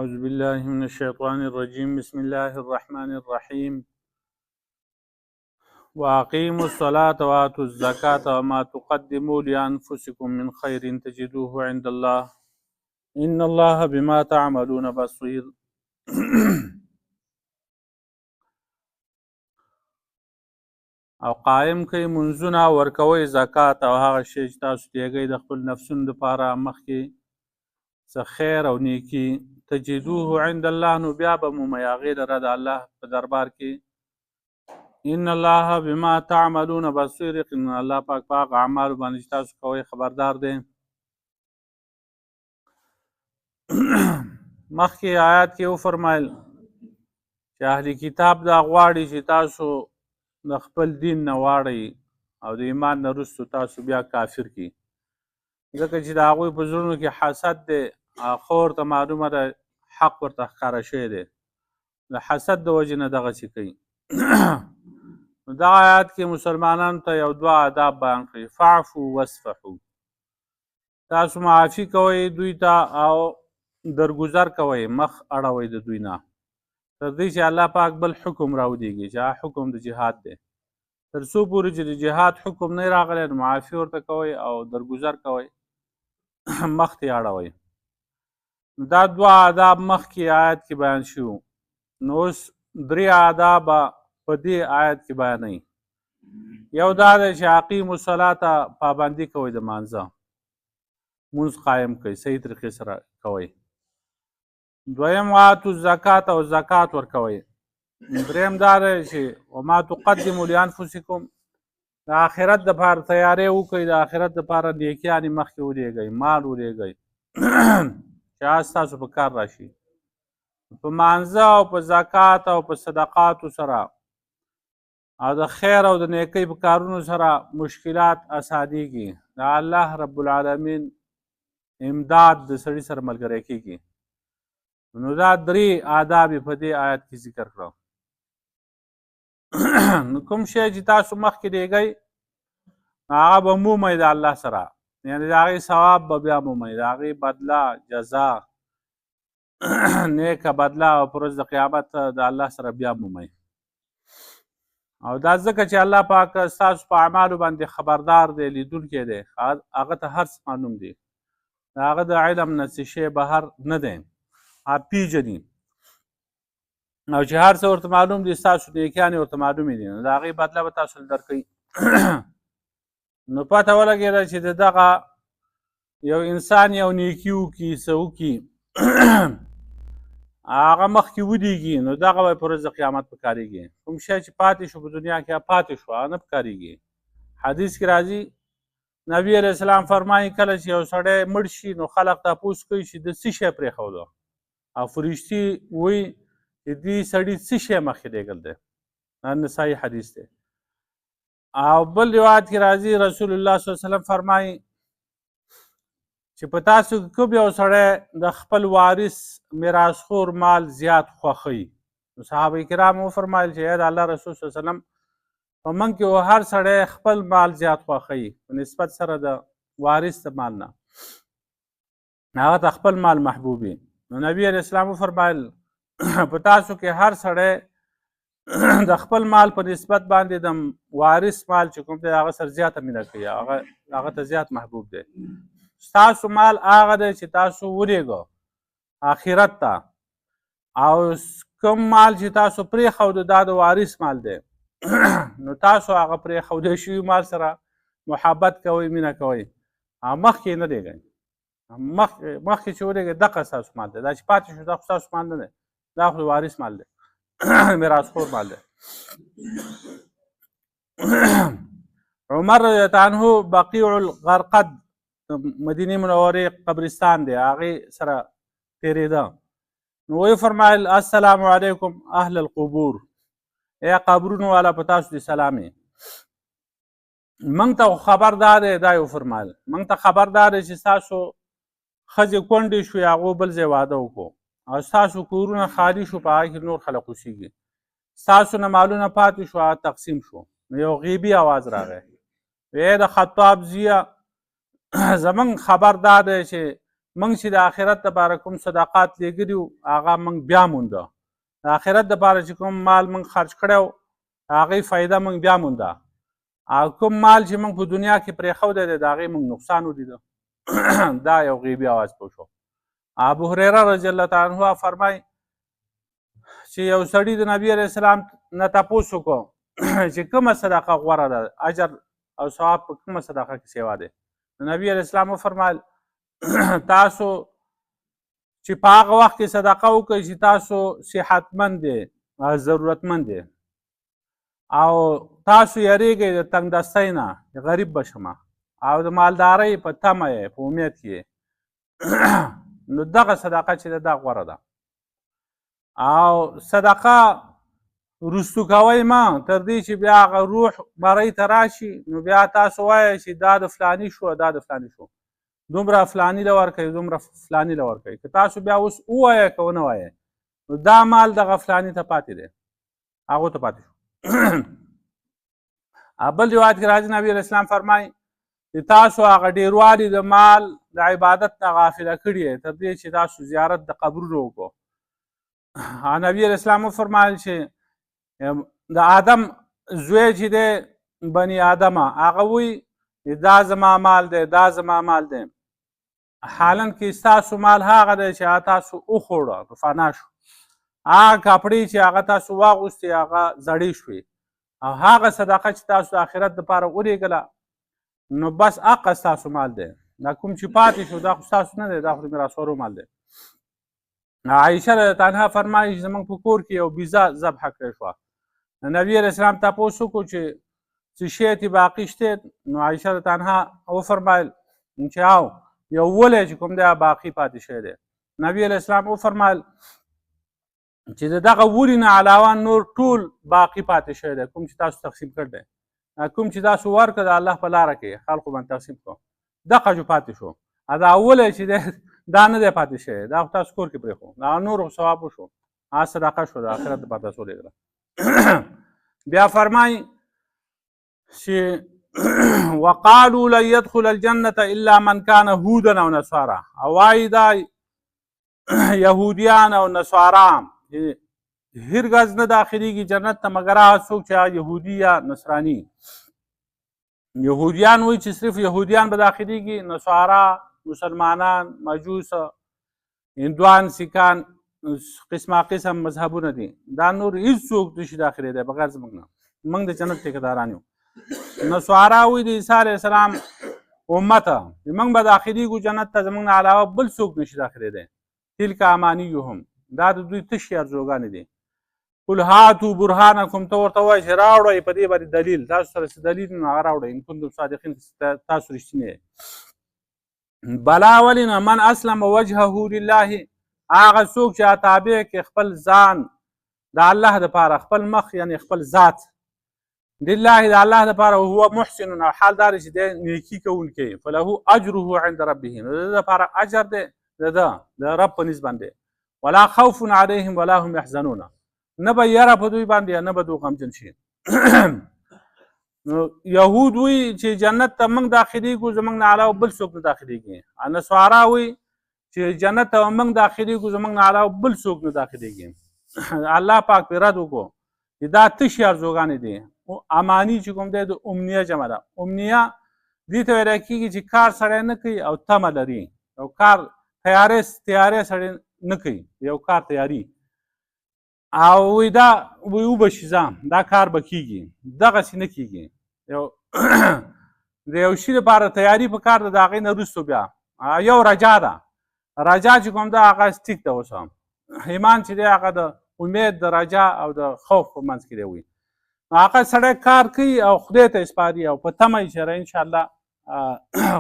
أعوذ بالله من الشيطان الرجيم بسم الله الرحمن الرحيم وأقيموا الصلاة وآتوا الزكاة وما تقدموا لأنفسكم من خير تجدوه عند الله إن الله بما تعملون بصير. او قائم کوي منځونه ورکوي زکات او هغه شی چې تاسو دیږئ د خپل نفسونو دپاره مخکې څه خیر او نیکي تجدوه عند الله نو بیا به مومئ هغې لره د الله په دربار کې ان الله بما تعملون بصیر، یقینا الله پاک په هغه اعمالو باندې چې تاسو کوئ خبردار دی. مخکې آیات کې وفرمایل چې اهل کتاب دا غواړي چې تاسو د خپل دین نه واړئ او د ایمان نه وروستو تاسو بیا کافر کړي، ځکه چې د هغوی په زړونو کې حسد دی. خو ورته معلومه ده حق ورته ښکاره شوی دی، د حسد د وجې نه دغسې کوي. دغه آیات کې مسلمانانو ته یو دوه آداب بیان کړي: فاعفو واصفحو، تاسو معافي کوئ دوی ته او درګذر کوئ، مخ اړوئ د دوی نه تر دې چې الله پاک بل حکم راودېږي چې هغه حکم د جهاد دی. تر څو پورې چې د جهاد حکم نه راغلی نو معافي ورته کوئ او درګذر کوئ، مخ ته یې اړوئ. دا دوه آداب مخکې آیت کې بیان شوي، نو اوس درې آداب په دې آیت کې بیانوي. یو دا دی چې اقیمو الصلاة، پابندي کوئ د مانځه، مونځ قایم کوئ، صحیح طریقې سره کوئ. دویم واتو زکات، او زکات ورکوئ. دریم دا دی چې وما تقدموا لانفسکم، د آخرت دپاره تیاری وکړئ، د آخرت دپاره نیکیانې مخکې ولېږئ، مال ولېږئ چې هغه ستاسو په کار راشي. په مانځه او په زکات او په صدقاتو سره او د خیر او د نیکۍ په کارونو سره مشکلات اسانېږي، د الله رب العالمین امداد د سړي سره ملګری کېږي. نو دا درې آداب یې په دې آیت کې ذکر کړه. نو کوم شی چې تاسو مخکې دیږئ هغه به مومئ د الله سره، یعنې د هغې ثواب به بیا مومئ، د هغې بدله جزا نیکه بدله او په ورځ د قیامت د الله سره بیا مومئ. او دا ځکه چې الله پاک ستاسو په اعمالو باندې خبردار دی، لیدونکی دی، هغه ته هر څه معلوم دی، د هغه د علم نه څه شی بهر نه دی، هغه پیژني. او چې هر څه ورته معلوم دي، ستاسو نیکیانې ورته معلومې دي، نو د هغې بدله به تاسو له درکوي. نو پته ولګېده چې د دغه یو انسان یو نیکي وکړي، څه وکړي، هغه مخکې ودیږي، نو دغه به په ورځ د قیامت په کارېږي. کوم شی چې پاتې شو په دنیا کې، پاتې شو، هغه نه په کارېږي. حدیث کې راځي نبي علیه السلام فرمایي کله چې یو سړی مړ شي نو خلک تپوس کوي چې د څه شی پرېښودو، او فرشتي وایي چې دې سړي څه شی مخکې لېږل دی. دا نسایي حدیث دی. او بل روایت کې راځي رسول الله صلی الله علیه وسلم فرمایي چې په تاسو کې کوم یو سړی د خپل وارث میراثخور مال زیات خوښوي. نو صحابه کرام وفرمایل چې د الله رسول صلی الله علیه وسلم په موږ کې هر سړی خپل مال زیات خوښوي په نسبت سره د وارث د مال نه، هغه ته خپل مال محبوب وي. نو نبي علیه السلام وفرمایل په تاسو کې هر سړی د خپل مال په نسبت باندې د وارث مال چې کوم دی هغه سره زیاته مینه کوي، هغه ته زیات محبوب دی. ستاسو مال هغه دی چې تاسو ولېږو آخرت ته، او کوم مال چې تاسو پرېښودو دا د وارث مال دی. نو تاسو هغه پرېښودی شوي مال سره محبت کوئ، مینه کوئ، مخکې نه لېږئ. مخکې چې ولېږئ دغه ستاسو مال دی، دا چې پاتې شو دا خو ستاسو مال نه دی، دا خو د وارث مال دی، میراثخور مال دی. عمر رضی الله عنه بقیع الغرقد مدینې منورې قبرستان دی، هغې سره تېرېده. نو ویې فرمایل السلام علیکم اهل القبور، ای قبرونو والا په تاسو دې سلام یې. موږ ته خبردار دی، دا یې وفرمایل موږ ته خبردار دی چې ستاسو ښځې کونډې شوې، هغو بل ځای واده وکړو، او ستاسو کورونه خالي شو، په هغه کې نور خلک اوسېږي، ستاسو نه مالونه پاتې شو، هغه تقسیم شو. نو یو غیبي اواز راغی، ای د خطاب زیه زمونږ خبر دا دی چې موږ چې د آخرت دپاره کوم صدقات لېږلي وو هغه موږ بیا مونده. د آخرت دپاره چې کوم مال موږ خرج کړی وو هغې فایده موږ بیا مونده، او کوم مال چې موږ په دنیا کې پرېښودی دی د هغې موږ نقصان ولیده. دا یو غیبي اواز پوه شو. ابو هریره رضی الله تعالی عنه فرمایي چې یو سړي د نبي علیه السلام نه تپوس وکړو چې کومه صدقه غوره ده، اجر او ثواب په کومه صدقه کې سیوا دی. نبي علیه السلام وفرمایل تاسو چې په هغه وخت کې صدقه وکړئ چې تاسو صحتمند دی او ضرورتمند دی، او تاسو یریږئ د تنګ دستۍ نه، غریب به شمه، او د مالدارۍ په تمه یې په امید کې نو دغه صدقه چې ده دا غوره ده. او صدقه رستو کوئ ما تر دې چې بیا هغه روح مرۍ ته راشي نو بیا تاسو وایئ چې دا د فلاني شو دا د فلاني شو، دومره فلاني له ورکوئ دومره فلاني له ورکوئ. که تاسو بیا اوس ووایئ که ونه وایئ نو دا مال دغه فلاني ته پاتې دی، هغو ته پاتې شو. بل روایت کې راځي نبي علیه السلام فرمایي چې تاسو هغه ډېروالي د مال د عبادت نه غافله کړي یې تر دې چې تاسو زیارت د قبرونو وکړو. نبي علیه السلام وفرمایل چې د آدم زوی چې دی بني آدمه هغه وایي دا زما مال دی دا زما مال دی، حالا کې ستاسو مال هغه دی چې هغه تاسو وخوړه نو فنا شو، هغه کپړې چې هغه تاسو واغوستې هغه زړې شوې، او هغه صدقه چې تاسو د آخرت دپاره ولېږله نو بس هغه ستاسو مال دی. دا کوم چې پاتې شو دا خو ستاسو نه دی، دا خو د میراثوارو مال دی. عایشه رضی الله عنها فرمایي چې زموږ په کور کې یو بیزه ذبحه کړې شوه. نبي علیه السلام تپوس وکړو چې څه شی یې باقي شته، نو عایشه رضی الله عنها وفرمایل چې او یو ولی چې کوم دی باقي پاتې شوی دی. نبي علیه السلام وفرمایل چې د دغه ولي نه علاوه نور ټول باقي پاتې شوی دی، کوم چې تاسو تقسیم کړ دی، کوم چې تاسو ورکړه د الله په لاره کې خلکو باندې تقسیم کړو دغه جو پاتې شو. دا ولی چې دی دا نه دی پاتې شوی، دا خو تاسو کور کې پرېښو، دا نور ثواب وشو، هغه صدقه شو د آخرت دپاره تاسو ولېږله. بیا فرمایي چې وقالوا لن يدخل الجنة الا من كان هودا او نصارا، او وایي دا یهودیان او نصارا هرګز نه داخلېږي جنت ته مګر هغه څوک چې یهودي یا نصراني. یهودیان وایي چې صرف یهودیان به داخلېږي، نصارا مسلمانان مجوس هندوان سیکان قسمه قسم مذهبونه دي، دا نور هېڅوک نشي داخلېدی بغیر زموږ نه، موږ د جنت ټیکهداران یو. نصارا وایي د عیسی علیه السلام امته موږ به داخلېږو جنت ته، زموږ نه علاوه بل څوک نشي داخلېدی. تلک امانیهم، دا د دوی تشې ارزوګانې دي. قل هاتوا برهانکم، ته ورته وایي چې راوړئ په دې باندې دلیل، تاسو سره څه دلیل نو هغه راوړئ ان کنتم صادقین، تاسو رښتینی یې. بلا ولې نه، من اسلم وجهه لله، هغه څوک چې تابع کې خپل ځان د الله دپاره، خپل مخ یعنې خپل ذات لله د الله دپاره، وهو محسن، او حال دا دی چې دی نیکي کوونکی، فله اجره عند ربه، نو د ده دپاره اجر دی د ده د رب په نسب باندې. ولا خوف علیهم ولا هم یحزنون، نه به یره په دوی باندې نه به دوی غمجن شي. نو یهود وایي چې جنت ته موږ داخلېږو زموږ نه علاوه بل څوک نه داخلېږي، نصارا وایي چې جنت ته موږ داخلېږو زموږ نه علاوه بل څوک نه داخلېږي. الله پاک پرې رد وکړو چې دا تشې ارزوګانې دي. اماني چې کوم دی د امنیه جمع ده. امنیه دې ته ویلی کېږي چې کار سړی نه کوي او تمه لري، یو کار تیاری سړی نه کوي، یو کار تیاري، او وایي دا وایي وبشي ځه دا کار به کېږي، دغسې نه کېږي. د یو شي لپاره تیاري په کار ده، د هغې نه وروستو بیا یو رجا ده. رجا چې کوم ده هغه ټیک ده. اوس هم ایمان چې دی هغه د امید د رجا او د خوف په منځ کې دی. وایي هغه سړی کار کوي او خدای ته سپاري او په تمه یې چې انشاءالله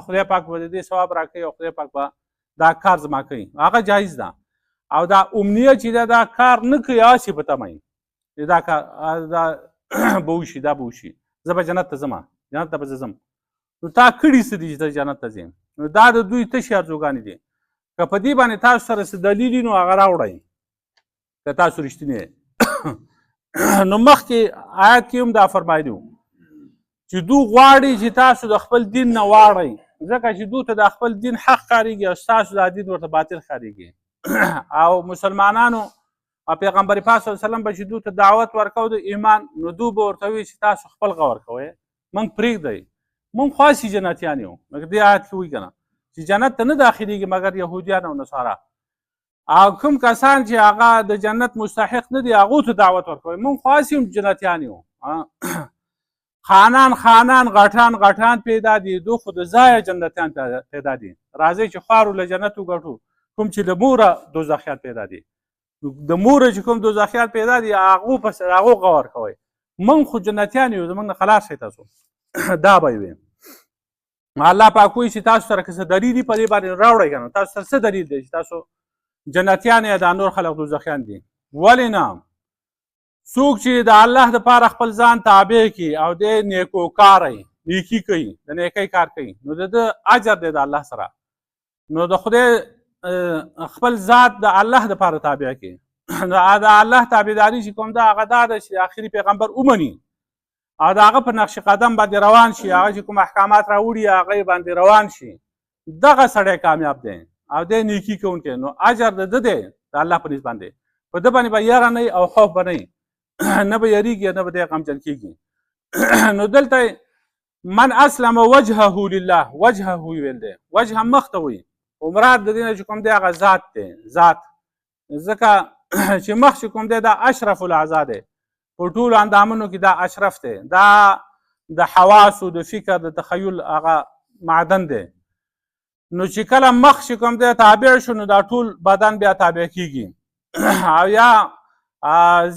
خدای پاک به د دې ثواب راکوي او خدای پاک به دا کار زما کوي، هغه جایز ده. او دا امنیه چې ده دا کار نه کوي، هسې په تمه یي دا کار دا به وشي دا به وشي، زه به جنت ته ځم، جنت ته به زه ځم. نو تا کړي څه دي چې ته جنت ته ځې؟ نو دا د دوی تشې ارزوګانې دي. که په دې باندې تاسو سره څه دلیل وي نو هغه راوړئ که تاسو رښتینی یې. نو مخکې آیت کې هم دا فرمایلي وو چې دوی غواړي چې تاسو د خپل دین نه واړئ، ځکه چې دوی ته د خپل دین حق ښکارېږي او ستاسو دا دین ورته باطل ښکارېږي او مسلمانانو او پیغمبر پاک صلی الله علیه وسلم به چې دوی ته دعوت ورکوو د ایمان نو دوی به ورته وایي چې تاسو خپل غور کوئ موږ پرېږدئ موږ خاصې جنتیان یو لکه دې آیت کې وایي که نه چې جنت ته نه داخلېږي مګر یهودیان او نصارا او کوم کسان چې هغه د جنت مستحق نه دي هغو ته دعوت ورکوئ موږ خاص یو جنتیان یو خانان غټان پیدا دي دو خو د ځایه جنتیان پیدا دي راځئ چې خوارو له جنت وګټو کوم چې د موره دوزخیان پیدا دي د موره چې کوم دوزخیان پیدا دي هغو غور کوئ موږ خو جنتیان یو زموږ نه خلاص شئ تاسو دا به وي الله پاک وایي چې تاسو سره که څه دلیل دي په دې باندې راوړئ که نه تاسو سره څه دلیل دی چې تاسو جنتیان یا دا نور خلق دوزخیان دي ولې نه څوک چې د الله دپاره خپل ځان تابع کړي او د نیکوکاره نیکي کوي د نیکۍ کار کوي نو د ده اجر دی د الله سره نو د خدای خپل ذات د الله دپاره تابع کړي نو د الله تابعداري چې کوم ده هغه دا ده چې آخري پیغمبر ومني او د هغه په نقش قدم باندې روان شي هغه چې کوم احکامات راوړي هغه باندې روان شي دغه سړی کامیاب دی او دی نیکي کوونکی نو اجر د ده دی د الله په نسبت باندې په ده باندې به یره نه او خوف به نه نه به یریږي نه به دی غمجن کېږي نو دلته من اسلم وجهه لله وجهه ویل دی وجه مخ ته وایي خو مراد د دې نه چې کوم دی هغه ذات دی ذات ځکه چې مخ چې کوم دی دا اشرف الاعضا دی په ټولو اندامونو کې دا اشرف دی دا د حواسو د فکر د تخیل هغه معدن دی نو چې کله مخ چې کوم دی تابع شو نو دا ټول بدن بیا تابع کېږي او یا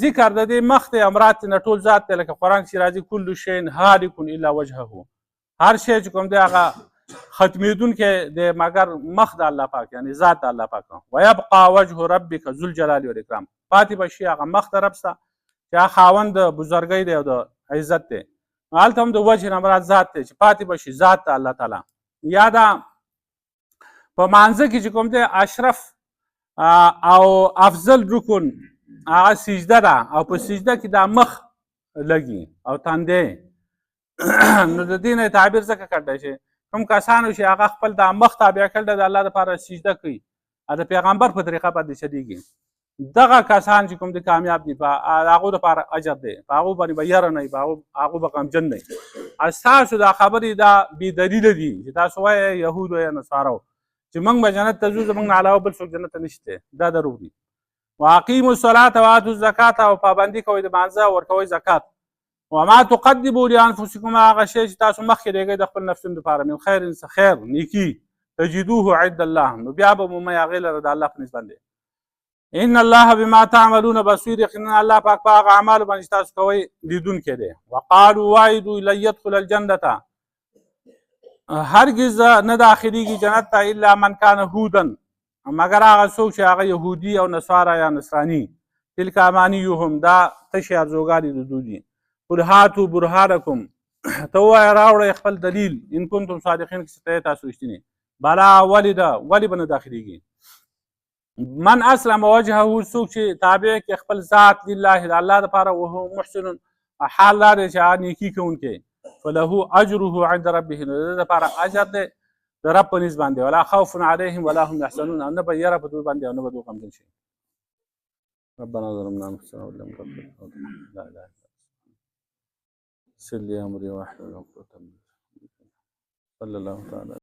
ذکر د دې مخ دی امرات نه ټول ذات دی لکه قرآن کې راځي کل شیء هالک الا وجهه هر شی چې کوم دی هغه ختمېدونکی دی مګر مخ د الله پاک یعنی ذات د الله پاک ویبقى وجه ربک ذو الجلال والاکرام پاتې به شي هغه مخ د رب سته چې هغه خاوند د بزرګۍ دی او د عزت دی هلته هم د وجه نه مراد ذات دی چې پاتې به شي ذات د الله تعالی یا دا په مانځه کې چې کوم دی اشرف او افضل رکن هغه سجده ده او په سجده کې دا مخ لګي او تندی نو د دې نه تعبیر ځکه کړی چې کوم کسانو چې هغه خپل د مخ تابع کړل د الله لپاره سجده کوي او د پیغمبر په طریقه باندې چلیږي دغه کسان چې کوم دي کامیاب دي په هغو دپاره اجر دی په هغو باندې به یره نه وي په هغو به غمجن نه وي ستاسو دا خبرې دا بې دلیله دي چې تاسو وایئ یهود یا نصارو چې موږ به جنت ته ځو زموږ نه علاوه بل څوک جنت ته نشته دا دروغ دي واقیموا الصلاة وآتوا الزکاة او پابندي کوئ د مانځه او ورکوئ زکات وما تقدموا لانفسکم هغه شی چې تاسو مخکې لرئ د خپل نفسونو دپاره من خیر څه خیر نیکي تجدوه عند الله نو بیا به مومئ هغې لره د الله په نسبت باندې ان الله بما تعملون بصیر یقینا الله پاک په هغه اعمالو باندې چې تاسو کوئ لیدونکی دی وقالوا وایي دوی لن یدخل الجنة هرگز نه داخلیږي جنت ته الا من کان هودا مګر هغه څوک چې هغه یهودي او نصارا یا نصراني تلک امانیهم دا تشې ارزوګانې د دوی دي قل هاتوا برهانکم ته ووایه راوړئ خپل دلیل ان کنتم صادقین که تاسو رښتینې بلا ولې ده ولې به نه داخلیږي من اسلم وجهه څوک چې تابع کړي خپل ذات لله د الله دپاره وهو محسن حال دا دی چې هغه نیکي کوونکی فله اجره عند ربه نو د دپاره اجر دی د رب په نسبت باندې ولا خوف علیهم ولا هم یحزنون او نه به یره په دوی باندې او نه به دوی غمجن شي ربنا ظلمنا انفسنا وان لم تغفر لنا لا اله الا انت سل لي امري واحلل عقدة من لساني صلى الله تعالى